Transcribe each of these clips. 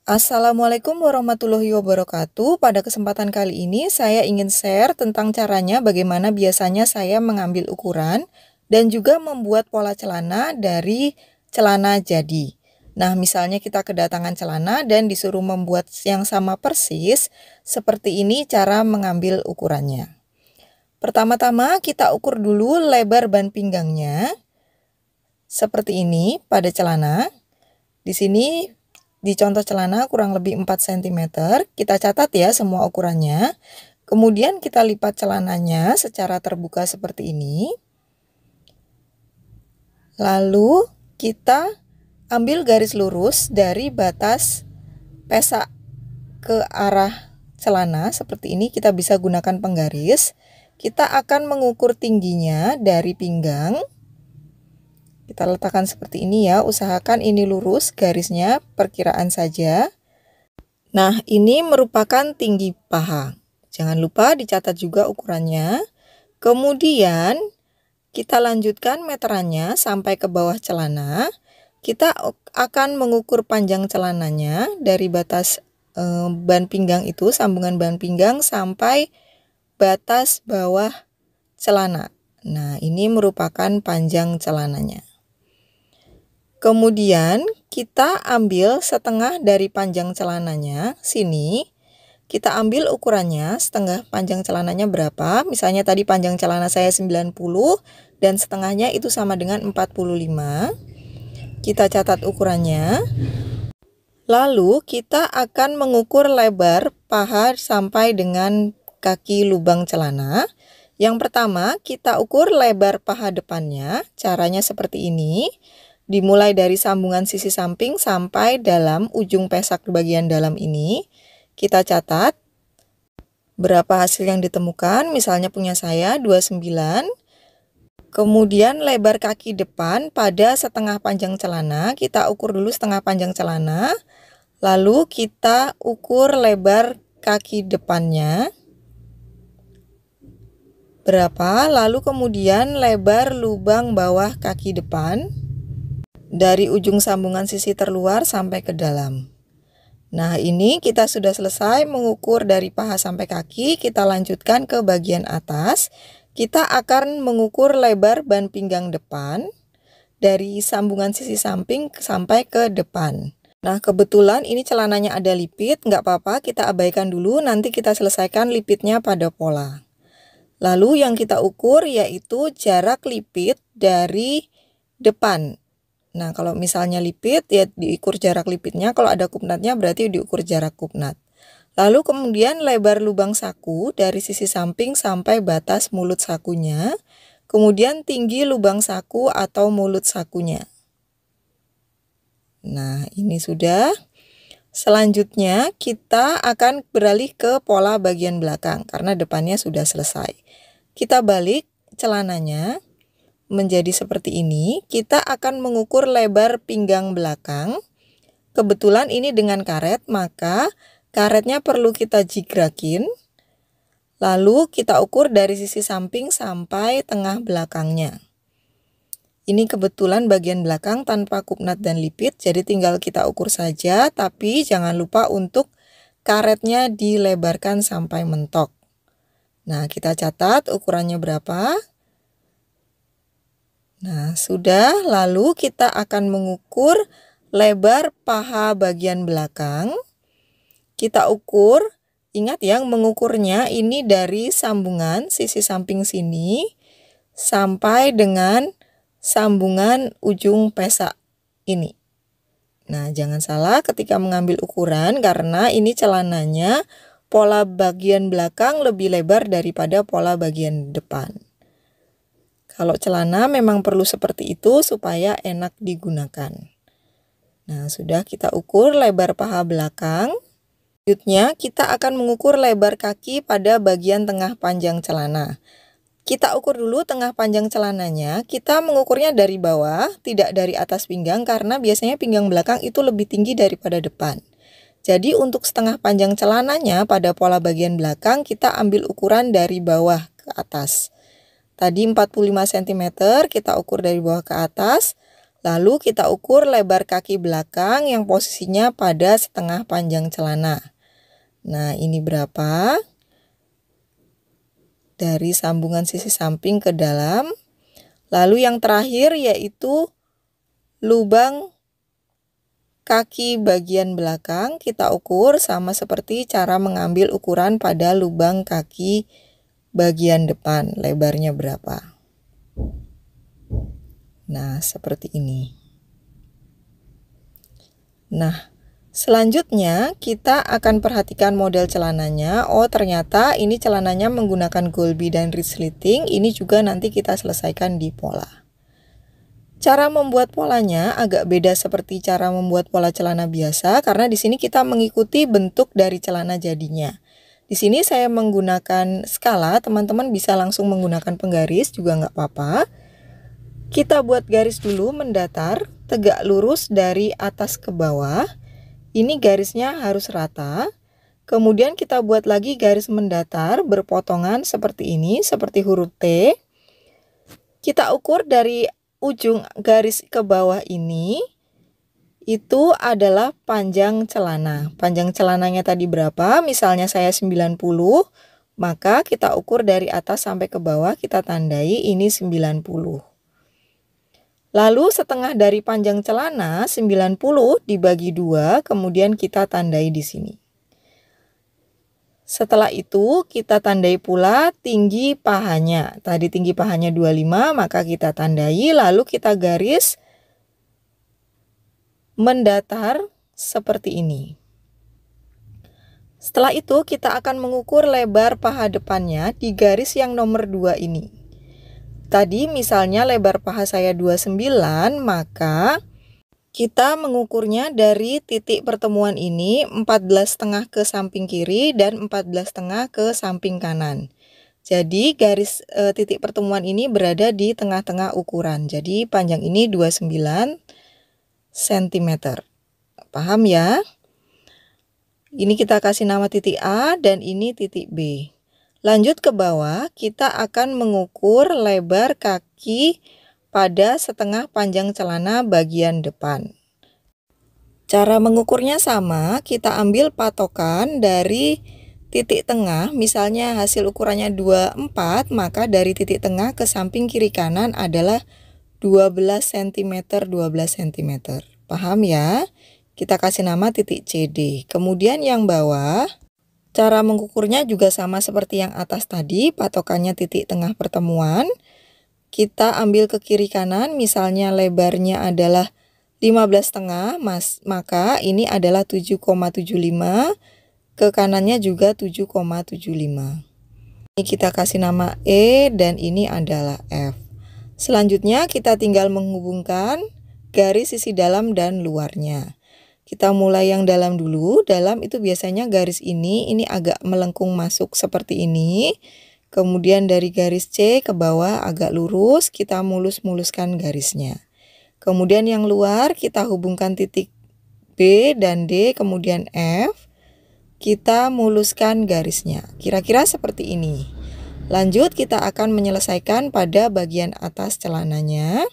Assalamualaikum warahmatullahi wabarakatuh. Pada kesempatan kali ini saya ingin share tentang caranya bagaimana biasanya saya mengambil ukuran dan juga membuat pola celana dari celana jadi. Nah, misalnya kita kedatangan celana dan disuruh membuat yang sama persis, seperti ini cara mengambil ukurannya. Pertama-tama kita ukur dulu lebar ban pinggangnya. Seperti ini pada celana. Di sini di contoh celana kurang lebih 4 cm, kita catat ya semua ukurannya. Kemudian kita lipat celananya secara terbuka seperti ini. Lalu kita ambil garis lurus dari batas pesak ke arah celana seperti ini. Kita bisa gunakan penggaris. Kita akan mengukur tingginya dari pinggang. Kita letakkan seperti ini ya, usahakan ini lurus garisnya, perkiraan saja. Nah, ini merupakan tinggi paha. Jangan lupa dicatat juga ukurannya. Kemudian, kita lanjutkan meterannya sampai ke bawah celana. Kita akan mengukur panjang celananya dari batas ban pinggang itu, sambungan ban pinggang sampai batas bawah celana. Nah, ini merupakan panjang celananya. Kemudian kita ambil setengah dari panjang celananya, sini. Kita ambil ukurannya, setengah panjang celananya berapa. Misalnya tadi panjang celana saya 90 dan setengahnya itu sama dengan 45. Kita catat ukurannya. Lalu kita akan mengukur lebar paha sampai dengan kaki lubang celana. Yang pertama kita ukur lebar paha depannya, caranya seperti ini. Dimulai dari sambungan sisi samping sampai dalam ujung pesak bagian dalam ini. Kita catat berapa hasil yang ditemukan. Misalnya punya saya 29. Kemudian lebar kaki depan pada setengah panjang celana. Kita ukur dulu setengah panjang celana. Lalu kita ukur lebar kaki depannya berapa. Lalu kemudian lebar lubang bawah kaki depan dari ujung sambungan sisi terluar sampai ke dalam. Nah, ini kita sudah selesai mengukur dari paha sampai kaki. Kita lanjutkan ke bagian atas. Kita akan mengukur lebar ban pinggang depan dari sambungan sisi samping sampai ke depan. Nah, kebetulan ini celananya ada lipit, nggak apa-apa, kita abaikan dulu, nanti kita selesaikan lipitnya pada pola. Lalu yang kita ukur yaitu jarak lipit dari depan. Nah, kalau misalnya lipit, ya diukur jarak lipitnya. Kalau ada kupnatnya, berarti diukur jarak kupnat. Lalu kemudian lebar lubang saku dari sisi samping sampai batas mulut sakunya. Kemudian tinggi lubang saku atau mulut sakunya. Nah, ini sudah. Selanjutnya, kita akan beralih ke pola bagian belakang, karena depannya sudah selesai. Kita balik celananya menjadi seperti ini. Kita akan mengukur lebar pinggang belakang. Kebetulan ini dengan karet, maka karetnya perlu kita jigrakin. Lalu kita ukur dari sisi samping sampai tengah belakangnya. Ini kebetulan bagian belakang tanpa kupnat dan lipit, jadi tinggal kita ukur saja, tapi jangan lupa untuk karetnya dilebarkan sampai mentok. Nah, kita catat ukurannya berapa. Nah, sudah. Lalu kita akan mengukur lebar paha bagian belakang. Kita ukur, ingat yang mengukurnya ini dari sambungan sisi samping sini sampai dengan sambungan ujung pesak ini. Nah, jangan salah ketika mengambil ukuran karena ini celananya pola bagian belakang lebih lebar daripada pola bagian depan. Kalau celana memang perlu seperti itu supaya enak digunakan. Nah, sudah kita ukur lebar paha belakang. Selanjutnya, kita akan mengukur lebar kaki pada bagian tengah panjang celana. Kita ukur dulu tengah panjang celananya. Kita mengukurnya dari bawah, tidak dari atas pinggang, karena biasanya pinggang belakang itu lebih tinggi daripada depan. Jadi, untuk setengah panjang celananya pada pola bagian belakang, kita ambil ukuran dari bawah ke atas. Tadi 45 cm, kita ukur dari bawah ke atas. Lalu kita ukur lebar kaki belakang yang posisinya pada setengah panjang celana. Nah, ini berapa? Dari sambungan sisi samping ke dalam. Lalu yang terakhir yaitu lubang kaki bagian belakang. Kita ukur sama seperti cara mengambil ukuran pada lubang kaki bagian depan. Lebarnya berapa? Nah, seperti ini. Nah, selanjutnya kita akan perhatikan model celananya. Oh, ternyata ini celananya menggunakan Golby dan resleting. Ini juga nanti kita selesaikan di pola. Cara membuat polanya agak beda seperti cara membuat pola celana biasa karena di sini kita mengikuti bentuk dari celana jadinya. Di sini saya menggunakan skala, teman-teman bisa langsung menggunakan penggaris juga nggak apa-apa. Kita buat garis dulu mendatar, tegak lurus dari atas ke bawah. Ini garisnya harus rata. Kemudian kita buat lagi garis mendatar berpotongan seperti ini, seperti huruf T. Kita ukur dari ujung garis ke bawah ini, itu adalah panjang celana. Panjang celananya tadi berapa? Misalnya saya 90, maka kita ukur dari atas sampai ke bawah, kita tandai ini 90. Lalu setengah dari panjang celana 90 dibagi 2, kemudian kita tandai di sini. Setelah itu kita tandai pula tinggi pahanya. Tadi tinggi pahanya 25, maka kita tandai lalu kita garis mendatar seperti ini. Setelah itu kita akan mengukur lebar paha depannya di garis yang nomor 2 ini. Tadi misalnya lebar paha saya 29, maka kita mengukurnya dari titik pertemuan ini 14,5 ke samping kiri dan 14,5 ke samping kanan. Jadi garis titik pertemuan ini berada di tengah-tengah ukuran. Jadi panjang ini 29 cm. Paham ya? Ini kita kasih nama titik A dan ini titik B. Lanjut ke bawah, kita akan mengukur lebar kaki pada setengah panjang celana bagian depan. Cara mengukurnya sama, kita ambil patokan dari titik tengah, misalnya hasil ukurannya 24, maka dari titik tengah ke samping kiri kanan adalah 12 cm, 12 cm. Paham ya? Kita kasih nama titik CD. Kemudian yang bawah, cara mengukurnya juga sama seperti yang atas tadi, patokannya titik tengah pertemuan. Kita ambil ke kiri kanan, misalnya lebarnya adalah 15,5, maka ini adalah 7,75, ke kanannya juga 7,75. Ini kita kasih nama E dan ini adalah F. Selanjutnya kita tinggal menghubungkan garis sisi dalam dan luarnya. Kita mulai yang dalam dulu. Dalam itu biasanya garis ini agak melengkung masuk seperti ini. Kemudian dari garis C ke bawah agak lurus, kita mulus-muluskan garisnya. Kemudian yang luar kita hubungkan titik B dan D, kemudian F. Kita muluskan garisnya. Kira-kira seperti ini. Lanjut kita akan menyelesaikan pada bagian atas celananya.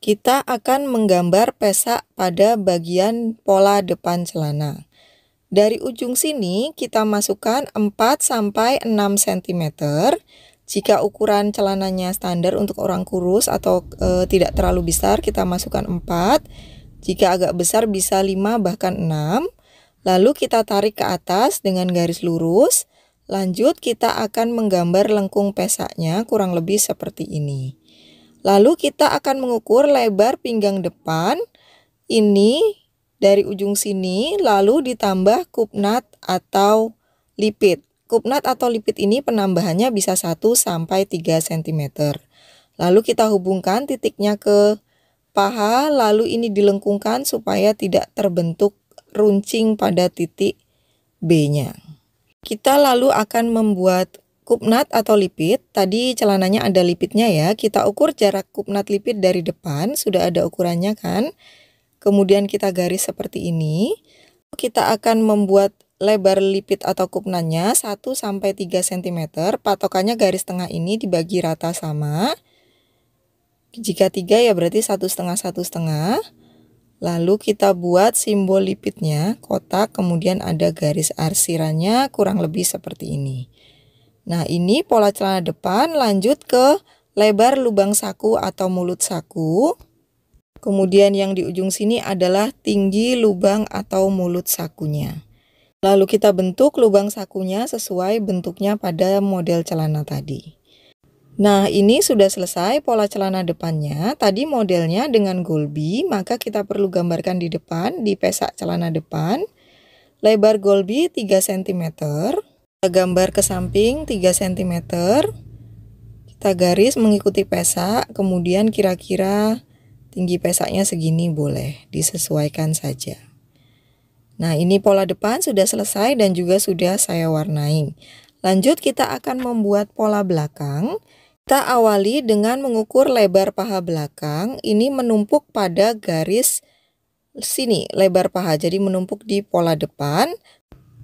Kita akan menggambar pesak pada bagian pola depan celana. Dari ujung sini kita masukkan 4-6 cm. Jika ukuran celananya standar untuk orang kurus atau tidak terlalu besar, kita masukkan 4. Jika agak besar bisa 5 bahkan 6. Lalu kita tarik ke atas dengan garis lurus. Lanjut kita akan menggambar lengkung pesaknya kurang lebih seperti ini. Lalu kita akan mengukur lebar pinggang depan ini dari ujung sini, lalu ditambah kupnat atau lipit. Kupnat atau lipit ini penambahannya bisa 1-3 cm. Lalu kita hubungkan titiknya ke paha, lalu ini dilengkungkan supaya tidak terbentuk runcing pada titik B-nya. Kita lalu akan membuat kupnat atau lipit. Tadi celananya ada lipitnya ya. Kita ukur jarak kupnat lipit dari depan. Sudah ada ukurannya kan. Kemudian kita garis seperti ini. Kita akan membuat lebar lipit atau kupnatnya 1-3 cm. Patokannya garis tengah ini dibagi rata sama. Jika 3 ya berarti 1,5 Lalu kita buat simbol lipitnya, kotak, kemudian ada garis arsirannya kurang lebih seperti ini. Nah, ini pola celana depan. Lanjut ke lebar lubang saku atau mulut saku. Kemudian yang di ujung sini adalah tinggi lubang atau mulut sakunya. Lalu kita bentuk lubang sakunya sesuai bentuknya pada model celana tadi. Nah, ini sudah selesai pola celana depannya. Tadi modelnya dengan golbi, maka kita perlu gambarkan di depan, di pesak celana depan. Lebar golbi 3 cm. Kita gambar ke samping 3 cm. Kita garis mengikuti pesak, kemudian kira-kira tinggi pesaknya segini boleh, disesuaikan saja. Nah, ini pola depan sudah selesai dan juga sudah saya warnai. Lanjut kita akan membuat pola belakang. Kita awali dengan mengukur lebar paha belakang. Ini menumpuk pada garis sini, lebar paha. Jadi menumpuk di pola depan.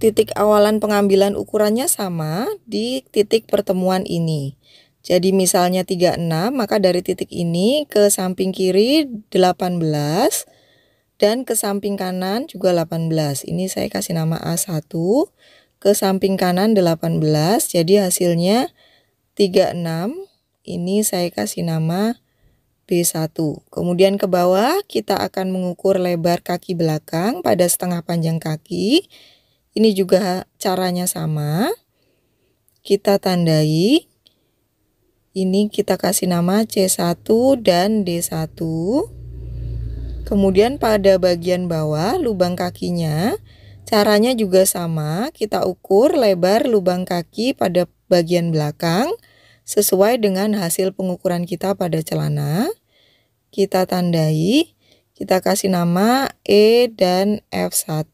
Titik awalan pengambilan ukurannya sama di titik pertemuan ini. Jadi misalnya 36, maka dari titik ini ke samping kiri 18 dan ke samping kanan juga 18. Ini saya kasih nama A1, ke samping kanan 18. Jadi hasilnya 36. Ini saya kasih nama B1. Kemudian ke bawah kita akan mengukur lebar kaki belakang pada setengah panjang kaki. Ini juga caranya sama. Kita tandai. Ini kita kasih nama C1 dan D1. Kemudian pada bagian bawah lubang kakinya caranya juga sama. Kita ukur lebar lubang kaki pada bagian belakang sesuai dengan hasil pengukuran kita pada celana. Kita tandai, kita kasih nama E dan F1.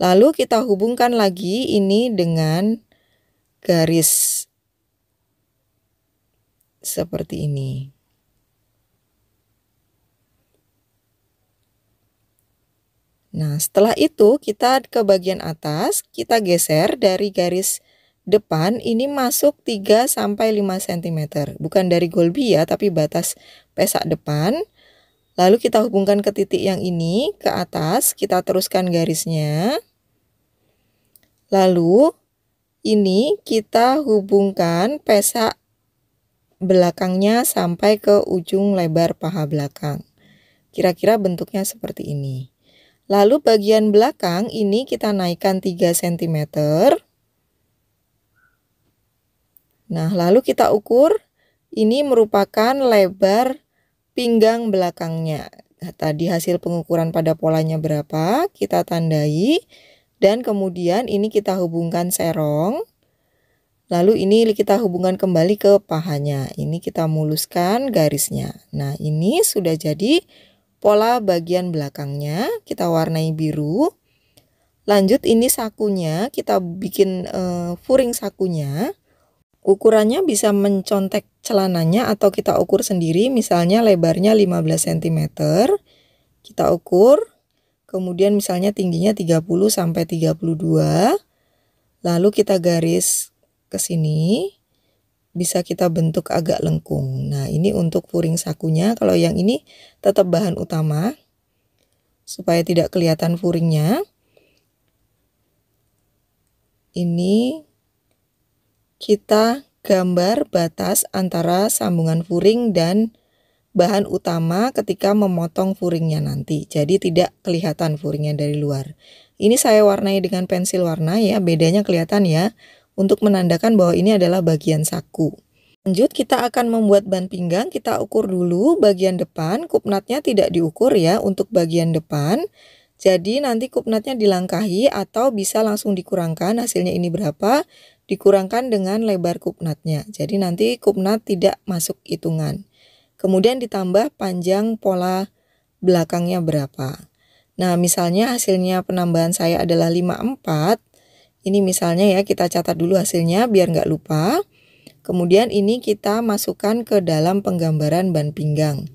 Lalu kita hubungkan lagi ini dengan garis seperti ini. Nah, setelah itu kita ke bagian atas, kita geser dari garis depan ini masuk 3-5 cm. Bukan dari golbi ya, tapi batas pesak depan. Lalu kita hubungkan ke titik yang ini, ke atas, kita teruskan garisnya. Lalu ini kita hubungkan pesak belakangnya sampai ke ujung lebar paha belakang. Kira-kira bentuknya seperti ini. Lalu bagian belakang ini kita naikkan 3 cm. Nah, lalu kita ukur, ini merupakan lebar pinggang belakangnya. Nah, tadi hasil pengukuran pada polanya berapa, kita tandai, dan kemudian ini kita hubungkan serong. Lalu ini kita hubungkan kembali ke pahanya. Ini kita muluskan garisnya. Nah, ini sudah jadi pola bagian belakangnya. Kita warnai biru. Lanjut ini sakunya, kita bikin furing sakunya. Ukurannya bisa mencontek celananya atau kita ukur sendiri, misalnya lebarnya 15 cm. Kita ukur, kemudian misalnya tingginya 30 sampai 32. Lalu kita garis ke sini, bisa kita bentuk agak lengkung. Nah, ini untuk furing sakunya. Kalau yang ini tetap bahan utama supaya tidak kelihatan furingnya. Ini kita gambar batas antara sambungan furing dan bahan utama ketika memotong furingnya nanti. Jadi tidak kelihatan furingnya dari luar. Ini saya warnai dengan pensil warna ya, bedanya kelihatan ya, untuk menandakan bahwa ini adalah bagian saku. Lanjut kita akan membuat ban pinggang. Kita ukur dulu bagian depan, kupnatnya tidak diukur ya untuk bagian depan. Jadi nanti kupnatnya dilangkahi atau bisa langsung dikurangkan, hasilnya ini berapa, dikurangkan dengan lebar kupnatnya. Jadi nanti kupnat tidak masuk hitungan. Kemudian ditambah panjang pola belakangnya berapa. Nah, misalnya hasilnya penambahan saya adalah 54. Ini misalnya ya, kita catat dulu hasilnya biar nggak lupa. Kemudian ini kita masukkan ke dalam penggambaran ban pinggang.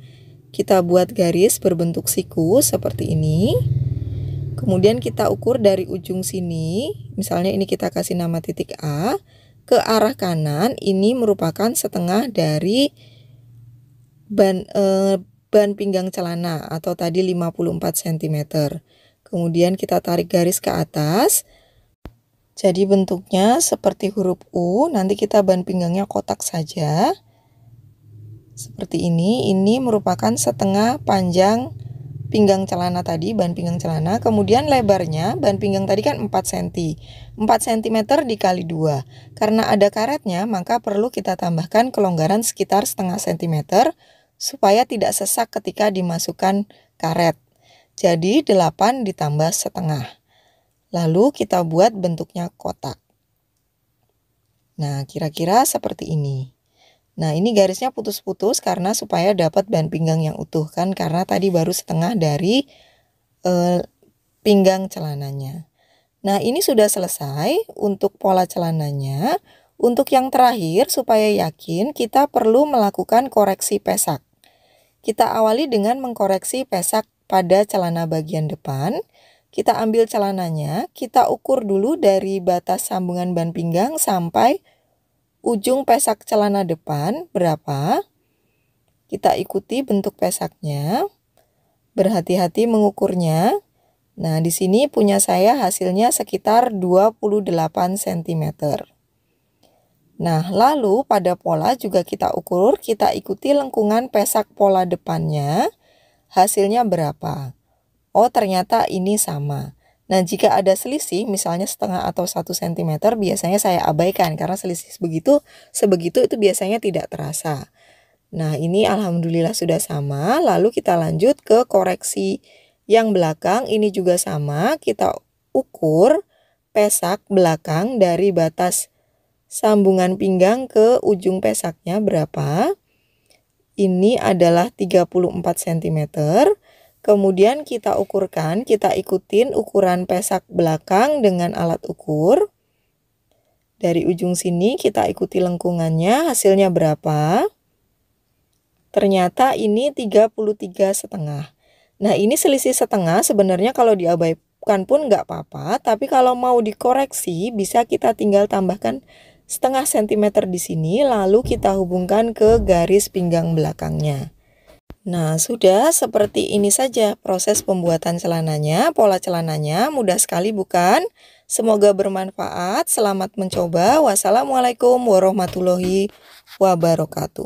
Kita buat garis berbentuk siku seperti ini. Kemudian kita ukur dari ujung sini, misalnya ini kita kasih nama titik A, ke arah kanan ini merupakan setengah dari ban pinggang celana atau tadi 54 cm. Kemudian kita tarik garis ke atas. Jadi bentuknya seperti huruf U, nanti kita ban pinggangnya kotak saja. Seperti ini merupakan setengah panjang pinggang celana tadi, ban pinggang celana. Kemudian lebarnya, ban pinggang tadi kan 4 cm. 4 cm dikali 2. Karena ada karetnya, maka perlu kita tambahkan kelonggaran sekitar setengah cm supaya tidak sesak ketika dimasukkan karet. Jadi 8 ditambah setengah. Lalu kita buat bentuknya kotak. Nah, kira-kira seperti ini. Nah, ini garisnya putus-putus karena supaya dapat ban pinggang yang utuh kan, karena tadi baru setengah dari pinggang celananya. Nah, ini sudah selesai untuk pola celananya. Untuk yang terakhir, supaya yakin, kita perlu melakukan koreksi pesak. Kita awali dengan mengkoreksi pesak pada celana bagian depan. Kita ambil celananya, kita ukur dulu dari batas sambungan ban pinggang sampai ujung pesak celana depan berapa. Kita ikuti bentuk pesaknya. Berhati-hati mengukurnya. Nah, di sini punya saya hasilnya sekitar 28 cm. Nah, lalu pada pola juga kita ukur, kita ikuti lengkungan pesak pola depannya. Hasilnya berapa? Oh, ternyata ini sama. Nah, jika ada selisih, misalnya setengah atau 1 cm, biasanya saya abaikan karena selisih sebegitu itu biasanya tidak terasa. Nah, ini alhamdulillah sudah sama. Lalu kita lanjut ke koreksi yang belakang. Ini juga sama. Kita ukur pesak belakang dari batas sambungan pinggang ke ujung pesaknya berapa. Ini adalah 34 cm. Kemudian kita ukurkan, kita ikutin ukuran pesak belakang dengan alat ukur. Dari ujung sini kita ikuti lengkungannya, hasilnya berapa? Ternyata ini 33,5. Nah, ini selisih setengah, sebenarnya kalau diabaikan pun nggak apa-apa, tapi kalau mau dikoreksi bisa kita tinggal tambahkan setengah centimeter di sini, lalu kita hubungkan ke garis pinggang belakangnya. Nah, sudah seperti ini saja proses pembuatan celananya. Pola celananya mudah sekali bukan? Semoga bermanfaat. Selamat mencoba. Wassalamualaikum warahmatullahi wabarakatuh.